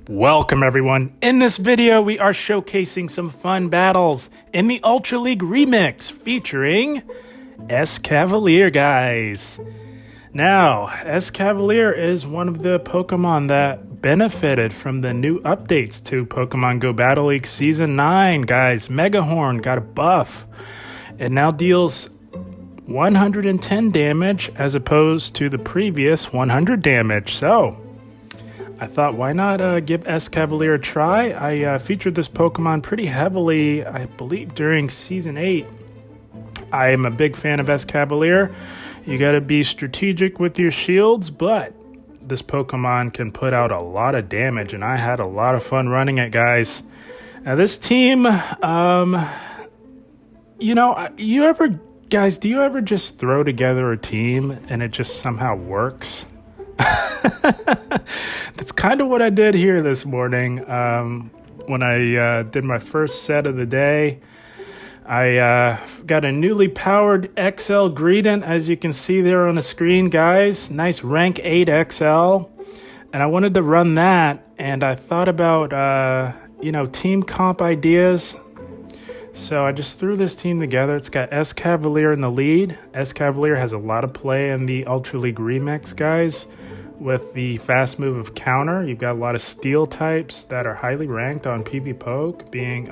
Welcome everyone. In this video, we are showcasing some fun battles in the Ultra League remix featuring Escavalier, guys. Now, Escavalier is one of the Pokemon that benefited from the new updates to Pokemon Go Battle League Season 9, guys. Megahorn got a buff. It now deals 110 damage as opposed to the previous 100 damage. So, I thought, why not give Escavalier a try? I featured this Pokemon pretty heavily, I believe, during Season 8. I am a big fan of Escavalier. You gotta be strategic with your shields, but this Pokemon can put out a lot of damage, and I had a lot of fun running it, guys. Now, this team, guys, do you ever just throw together a team and it just somehow works? That's kind of what I did here this morning. When I did my first set of the day, I got a newly powered XL Greedent, as you can see there on the screen, guys. Nice rank 8 XL. And I wanted to run that, and I thought about, team comp ideas. So I just threw this team together. It's got Escavalier in the lead. Escavalier has a lot of play in the Ultra League remix, guys. With the fast move of counter, you've got a lot of steel types that are highly ranked on PvPoke, being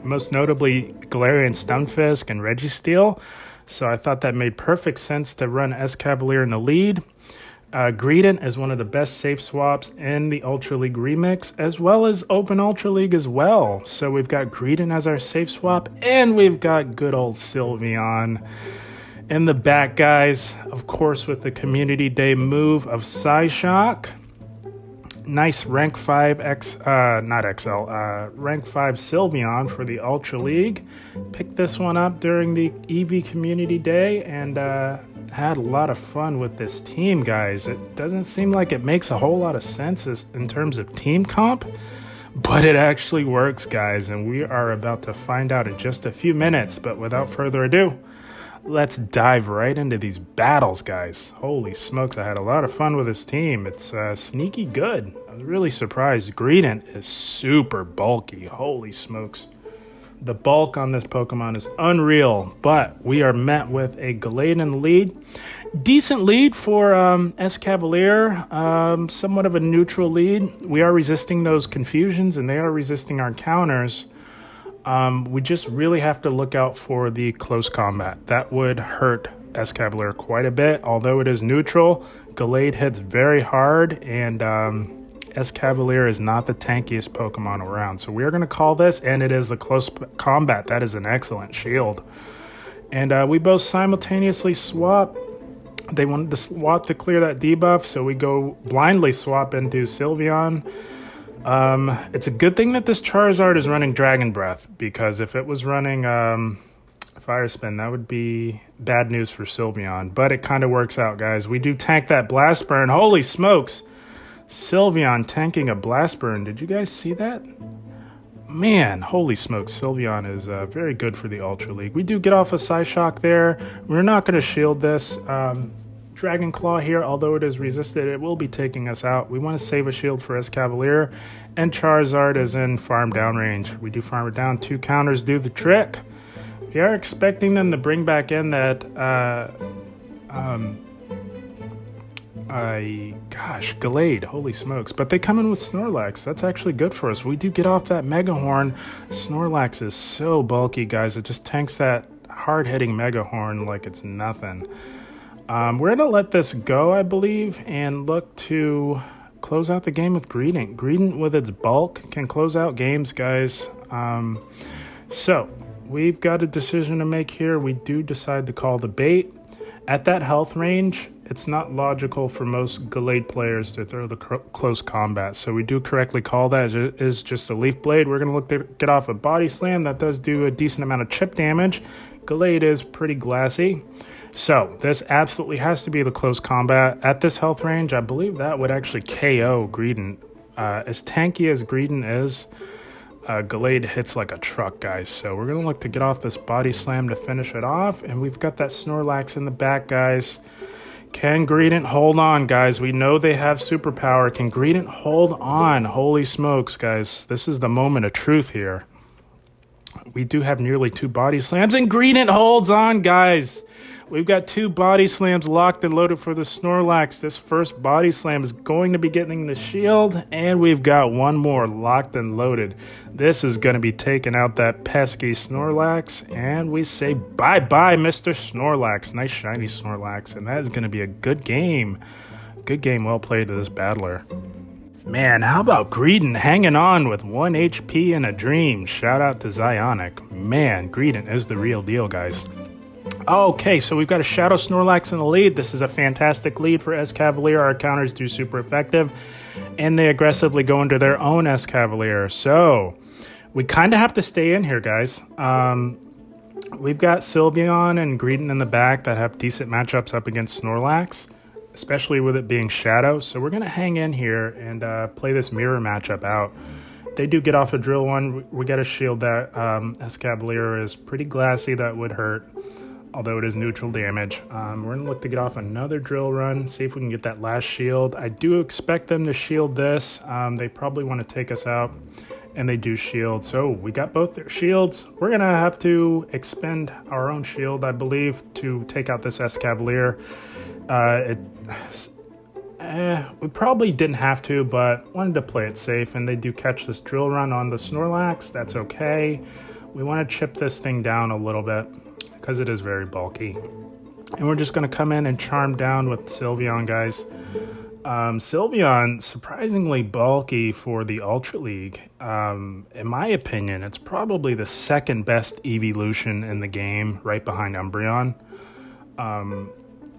most notably Galarian Stunfisk and Registeel. So I thought that made perfect sense to run Escavalier in the lead. Greedent is one of the best safe swaps in the Ultra League remix, as well as Open Ultra League as well. So we've got Greedent as our safe swap, and we've got good old Sylveon in the back, guys. Of course, with the Community Day move of Psyshock. Nice rank 5 rank 5 Sylveon for the Ultra League. Picked this one up during the EV Community Day and had a lot of fun with this team, guys. It doesn't seem like it makes a whole lot of sense in terms of team comp, but it actually works, guys, and we are about to find out in just a few minutes. But without further ado, let's dive right into these battles, guys. Holy smokes, I had a lot of fun with this team. It's sneaky good. I was really surprised. Greedent is super bulky. Holy smokes. The bulk on this Pokemon is unreal, but we are met with a Galarian in the lead. Decent lead for Escavalier. Somewhat of a neutral lead. We are resisting those confusions, and they are resisting our counters. We just really have to look out for the close combat. That would hurt Escavalier quite a bit. Although it is neutral, Galade hits very hard, and Escavalier is not the tankiest Pokemon around. So we are going to call this, and it is the close combat. That is an excellent shield. And we both simultaneously swap. They wanted to swap to clear that debuff, so we go blindly swap into Sylveon. It's a good thing that this Charizard is running Dragon Breath, because if it was running Fire Spin, that would be bad news for Sylveon. But it kind of works out, guys. We do tank that Blast Burn. Holy smokes! Sylveon tanking a Blast Burn. Did you guys see that? Man, holy smokes, Sylveon is very good for the Ultra League. We do get off a Psyshock there. We're not going to shield this. Dragon Claw here, although it is resisted, it will be taking us out. We want to save a shield for Escavalier, and Charizard is in farm down range. We do farm it down. 2 counters do the trick. We are expecting them to bring back in that Galade, holy smokes. But they come in with Snorlax. That's actually good for us. We do get off that Megahorn. Snorlax is so bulky, guys. It just tanks that hard-hitting Megahorn like it's nothing. We're going to let this go, I believe, and look to close out the game with Greedent. Greedent, with its bulk, can close out games, guys. So, we've got a decision to make here. We do decide to call the bait. At that health range, it's not logical for most Galade players to throw the close combat. So we do correctly call that. It is just a Leaf Blade. We're going to look to get off a Body Slam. That does do a decent amount of chip damage. Galade is pretty glassy. So this absolutely has to be the close combat. At this health range, I believe that would actually KO Greedent. As tanky as Greedent is, Galade hits like a truck, guys. So we're going to look to get off this Body Slam to finish it off. And we've got that Snorlax in the back, guys. Can Greedent hold on, guys? We know they have superpower. Can Greedent hold on? Holy smokes, guys. This is the moment of truth here. We do have nearly 2 body slams, and Greedent holds on, guys. We've got 2 body slams locked and loaded for the Snorlax. This first body slam is going to be getting the shield, and we've got 1 more locked and loaded. This is going to be taking out that pesky Snorlax, and we say bye-bye, Mr. Snorlax. Nice shiny Snorlax, and that is going to be a good game. Good game, well played to this battler. Man, how about Greedent hanging on with 1 HP in a dream? Shout out to Zionic. Man, Greedent is the real deal, guys. Okay, so we've got a Shadow Snorlax in the lead. This is a fantastic lead for Escavalier. Our counters do super effective, and they aggressively go into their own Escavalier. So we kind of have to stay in here, guys. We've got Sylveon and Greedent in the back that have decent matchups up against Snorlax, especially with it being Shadow. So we're going to hang in here and play this mirror matchup out. They do get off a drill one. We got a shield that Escavalier is pretty glassy. That would hurt, although it is neutral damage. We're going to look to get off another drill run, see if we can get that last shield. I do expect them to shield this. They probably want to take us out, and they do shield. So we got both their shields. We're going to have to expend our own shield, I believe, to take out this Escavalier. We probably didn't have to, but wanted to play it safe, and they do catch this drill run on the Snorlax. That's okay. We want to chip this thing down a little bit because it is very bulky. And we're just going to come in and charm down with Sylveon, guys. Sylveon, surprisingly bulky for the Ultra League. In my opinion, it's probably the second best evolution in the game, right behind Umbreon.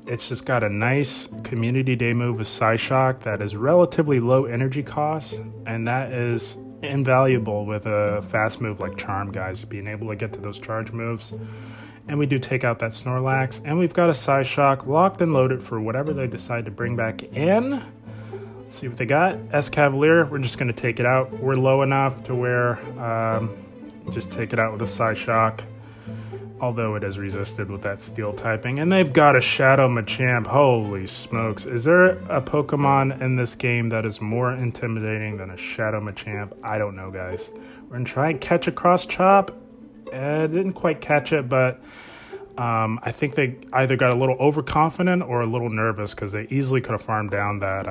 It's just got a nice Community Day move with Psyshock that is relatively low energy cost, and that is invaluable with a fast move like Charm, guys, being able to get to those charge moves. And we do take out that Snorlax, and we've got a Psyshock locked and loaded for whatever they decide to bring back in. Let's see what they got. Escavalier, we're just going to take it out. We're low enough to where just take it out with a Psyshock, although it is resisted with that steel typing. And they've got a Shadow Machamp. Holy smokes. Is there a Pokemon in this game that is more intimidating than a Shadow Machamp? I don't know, guys. We're going to try and catch a Cross Chop. Didn't quite catch it, but I think they either got a little overconfident or a little nervous because they easily could have farmed down that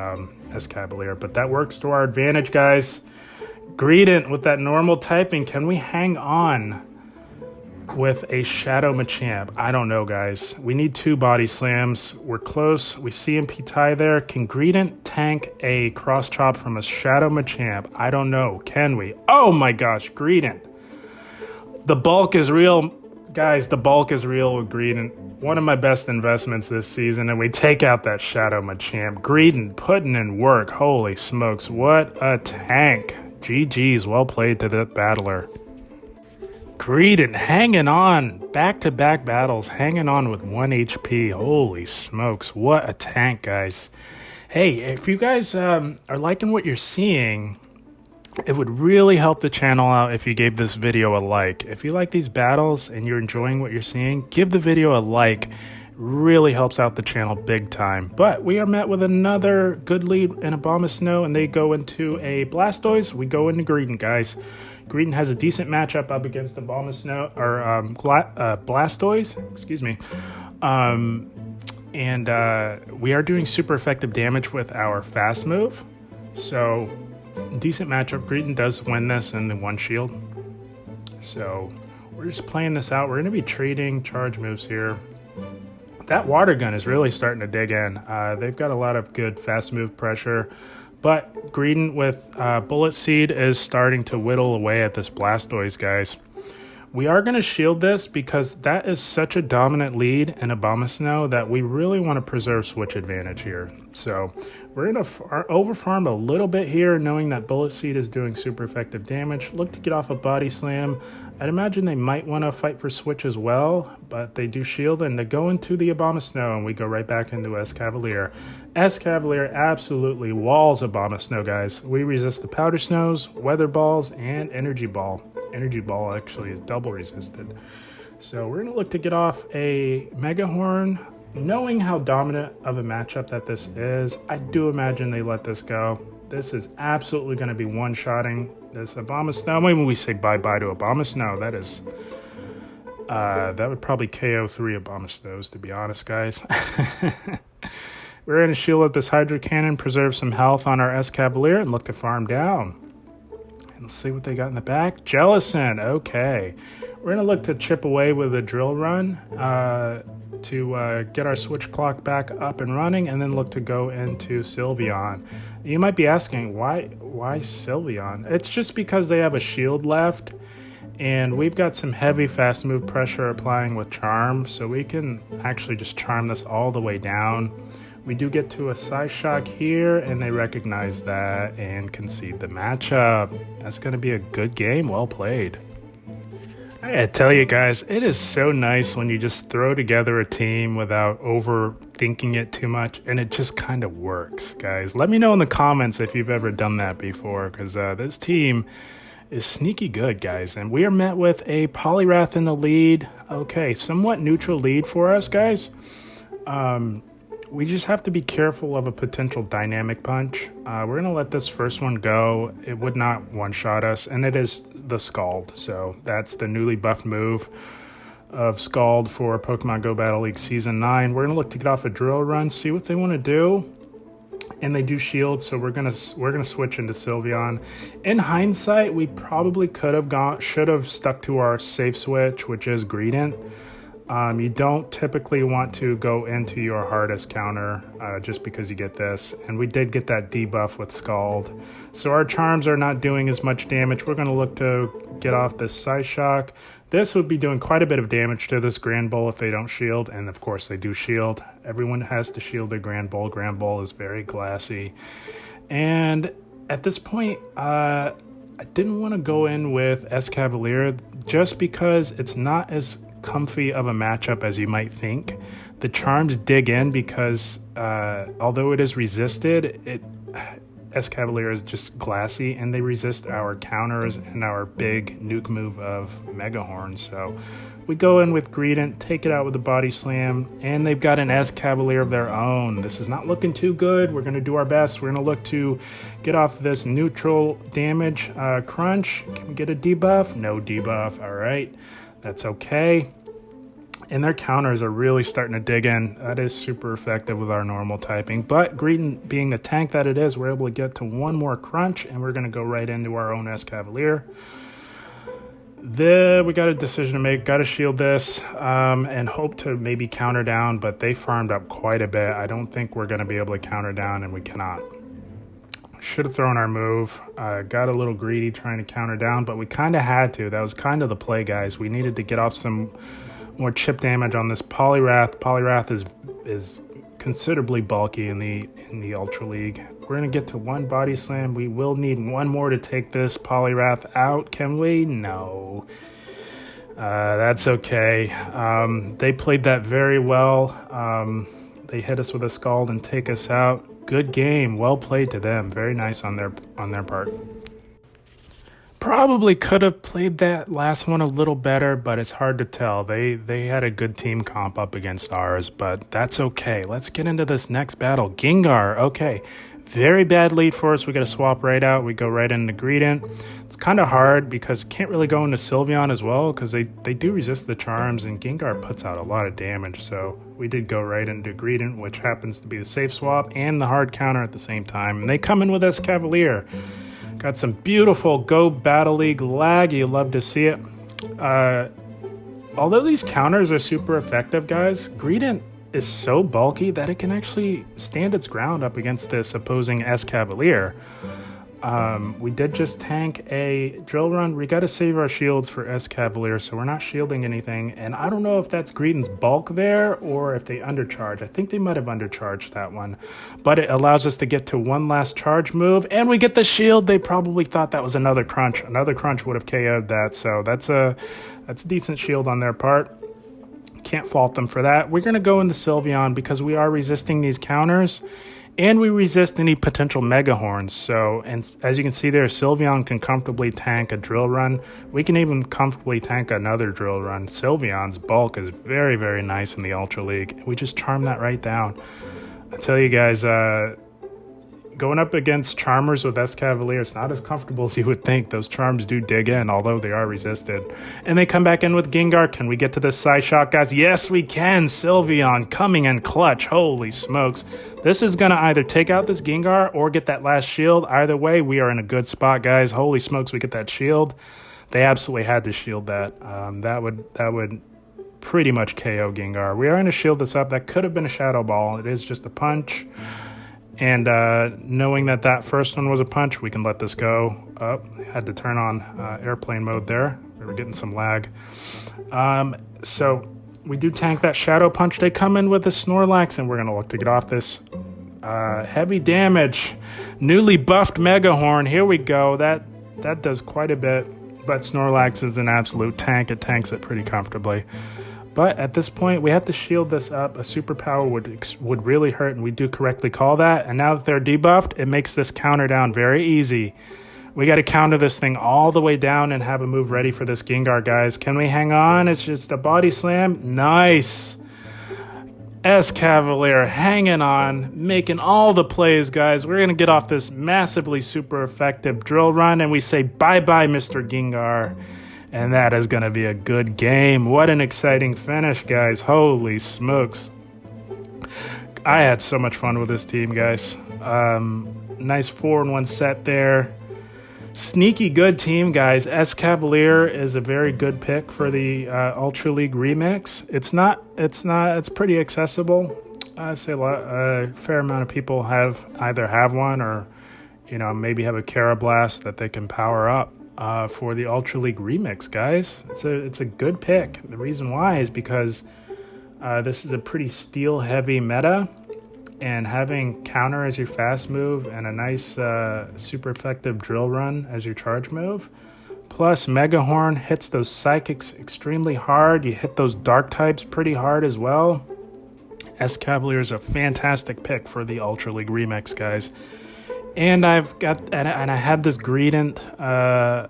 Escavalier. But that works to our advantage, guys. Greedent with that normal typing. Can we hang on with a Shadow Machamp? I don't know, guys. We need 2 body slams. We're close. We CMP tie there. Can Greedent tank a Cross Chop from a Shadow Machamp? I don't know. Can we? Oh my gosh, Greedent. The bulk is real, guys. The bulk is real with Greedent. One of my best investments this season, and we take out that Shadow Machamp. Greedent putting in work. Holy smokes, what a tank. GG's, well played to that battler. Greedent hanging on, back-to-back battles, hanging on with 1 HP. Holy smokes, what a tank, guys. Hey, if you guys are liking what you're seeing, it would really help the channel out if you gave this video a like. If you like these battles and you're enjoying what you're seeing, give the video a like. Really helps out the channel big time. But we are met with another good lead in Abomasnow, and they go into a Blastoise. We go into Greedent, guys. Greedent has a decent matchup up against Abomasnow, or Blastoise, excuse me. We are doing super effective damage with our fast move. So decent matchup. Greedent does win this in the 1 shield. So we're just playing this out. We're going to be trading charge moves here. That water gun is really starting to dig in. They've got a lot of good fast move pressure, but Greedent with Bullet Seed is starting to whittle away at this Blastoise, guys. We are going to shield this because that is such a dominant lead in Abomasnow that we really want to preserve switch advantage here. So we're going to overfarm a little bit here, knowing that Bullet Seed is doing super effective damage. Look to get off a Body Slam. I'd imagine they might want to fight for switch as well, but they do shield, and they go into the Abomasnow, and we go right back into Escavalier. Escavalier absolutely walls Abomasnow, guys. We resist the Powder Snows, Weather Balls, and Energy Ball. Energy Ball actually is double resisted. So we're going to look to get off a Mega Horn knowing how dominant of a matchup that this is, I do imagine they let this go. This is absolutely going to be one-shotting this Abomasnow. When we say bye-bye to Abomasnow, that is... that would probably KO 3 Abomasnows, to be honest, guys. We're going to shield up this Hydro Cannon, preserve some health on our Escavalier, and look to farm down. And let's see what they got in the back. Jellicent, okay. We're going to look to chip away with a Drill Run to get our Switch Clock back up and running, and then look to go into Sylveon. You might be asking, why Sylveon? It's just because they have a shield left, and we've got some heavy fast move pressure applying with Charm, so we can actually just charm this all the way down. We do get to a Psyshock here, and they recognize that and concede the matchup. That's going to be a good game. Well played. I gotta tell you guys, it is so nice when you just throw together a team without overthinking it too much, and it just kind of works, guys. Let me know in the comments if you've ever done that before, because this team is sneaky good, guys. And we are met with a Poliwrath in the lead. Okay, somewhat neutral lead for us, guys. We just have to be careful of a potential Dynamic Punch. We're going to let this first one go. It would not one-shot us, and it is the Scald. So that's the newly buffed move of Scald for Pokemon Go Battle League Season 9. We're going to look to get off a Drill Run, see what they want to do. And they do shield, so we're gonna switch into Sylveon. In hindsight, we probably should have stuck to our safe switch, which is Greedent. You don't typically want to go into your hardest counter just because you get this. And we did get that debuff with Scald. So our charms are not doing as much damage. We're going to look to get off this Psyshock. This would be doing quite a bit of damage to this Grand Bull if they don't shield. And of course they do shield. Everyone has to shield their Grand Bull. Grand Bull is very glassy. And at this point, I didn't want to go in with Escavalier just because it's not as comfy of a matchup as you might think. The charms dig in because although it is resisted, Escavalier is just glassy, and they resist our counters and our big nuke move of Mega Horn. So we go in with Greedent, take it out with a Body Slam, and they've got an Escavalier of their own. This is not looking too good. We're going to do our best. We're going to look to get off this neutral damage crunch. Can we get a debuff? No debuff. All right. That's okay. And their counters are really starting to dig in. That is super effective with our normal typing. But Greedent being the tank that it is, we're able to get to one more crunch, and we're going to go right into our own Escavalier. We got a decision to make. Got to shield this and hope to maybe counter down, but they farmed up quite a bit. I don't think we're going to be able to counter down, and we cannot. Should have thrown our move. Got a little greedy trying to counter down, but we kind of had to. That was kind of the play, guys. We needed to get off some more chip damage on this Poliwrath. Poliwrath is considerably bulky in the Ultra League. We're going to get to one Body Slam. We will need one more to take this Poliwrath out. Can we? No. That's okay. They played that very well. They hit us with a Scald and take us out. Good game. Well played to them. Very nice on their part. Probably could have played that last one a little better, but it's hard to tell. They had a good team comp up against ours, but that's okay. Let's get into this next battle. Gengar. Okay. Very bad lead for us. We got to swap right out. We go right into Greedent. It's kind of hard because can't really go into Sylveon as well because they do resist the charms, and Gengar puts out a lot of damage. So we did go right into Greedent, which happens to be the safe swap and the hard counter at the same time. And they come in with Escavalier. Got some beautiful Go Battle League lag. You love to see it. Although these counters are super effective, guys, Greedent is so bulky that it can actually stand its ground up against this opposing Escavalier. We did just tank a Drill Run. We got to save our shields for Escavalier, so we're not shielding anything. And I don't know if that's Greedent's bulk there or if they undercharge. I think they might have undercharged that one. But it allows us to get to one last charge move, and we get the shield. They probably thought that was another crunch. Another crunch would have KO'd that, so that's a decent shield on their part. Can't fault them for that. We're going to go into Sylveon because we are resisting these counters. And we resist any potential Mega Horns. So, and as you can see there, Sylveon can comfortably tank a Drill Run. We can even comfortably tank another Drill Run. Sylveon's bulk is very, very nice in the Ultra League. We just charm that right down. I tell you guys, going up against Charmers with Escavalier, it's not as comfortable as you would think. Those Charms do dig in, although they are resisted. And they come back in with Gengar. Can we get to this side shot, guys? Yes, we can. Sylveon coming in clutch. Holy smokes. This is going to either take out this Gengar or get that last shield. Either way, we are in a good spot, guys. Holy smokes, we get that shield. They absolutely had to shield that. That would pretty much KO Gengar. We are going to shield this up. That could have been a Shadow Ball. It is just a punch. And knowing that that first one was a punch, we can let this go. Had to turn on airplane mode there. We were getting some lag. So we do tank that Shadow Punch. They come in with a Snorlax, and we're going to look to get off this. Heavy damage. Newly buffed Mega Horn. Here we go. That does quite a bit. But Snorlax is an absolute tank. It tanks it pretty comfortably. But at this point, we have to shield this up. A superpower would really hurt, and we do correctly call that. And now that they're debuffed, it makes this counter down very easy. We got to counter this thing all the way down and have a move ready for this Gengar, guys. Can we hang on? It's just a body slam. Nice. Escavalier hanging on, making all the plays, guys. We're going to get off this massively super effective Drill Run, and we say bye-bye, Mr. Gengar. And that is going to be a good game. What an exciting finish, guys. Holy smokes. I had so much fun with this team, guys. Nice 4-in-1 set there. Sneaky good team, guys. Escavalier is a very good pick for the Ultra League remix. It's pretty accessible. I say a fair amount of people either have one or, maybe have a Carablast that they can power up. For the Ultra League remix, guys. It's a good pick. The reason why is because this is a pretty steel heavy meta, and having counter as your fast move and a nice super effective Drill Run as your charge move, plus Mega Horn hits those Psychics extremely hard. You hit those Dark types pretty hard as well. Escavalier is a fantastic pick for the Ultra League remix, guys. And I had this Greedent. I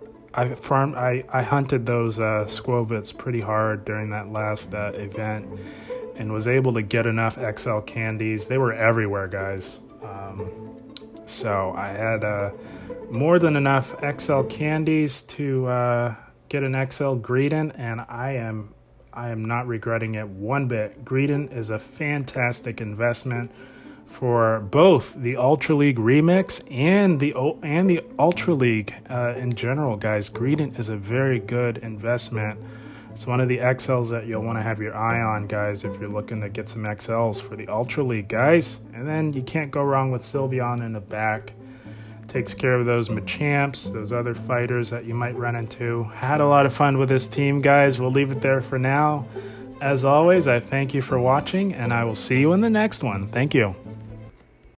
hunted those Squovits pretty hard during that last event, and was able to get enough XL candies. They were everywhere, guys. So I had more than enough XL candies to get an XL Greedent, and I am not regretting it one bit. Greedent is a fantastic investment for both the Ultra League remix and the Ultra League in general, guys. Greedent is a very good investment. It's one of the XLs that you'll want to have your eye on, guys, if you're looking to get some XLs for the Ultra League, guys. And then you can't go wrong with Sylveon in the back. Takes care of those Machamps, those other fighters that you might run into. Had a lot of fun with this team, guys. We'll leave it there for now. As always, I thank you for watching, and I will see you in the next one. Thank you.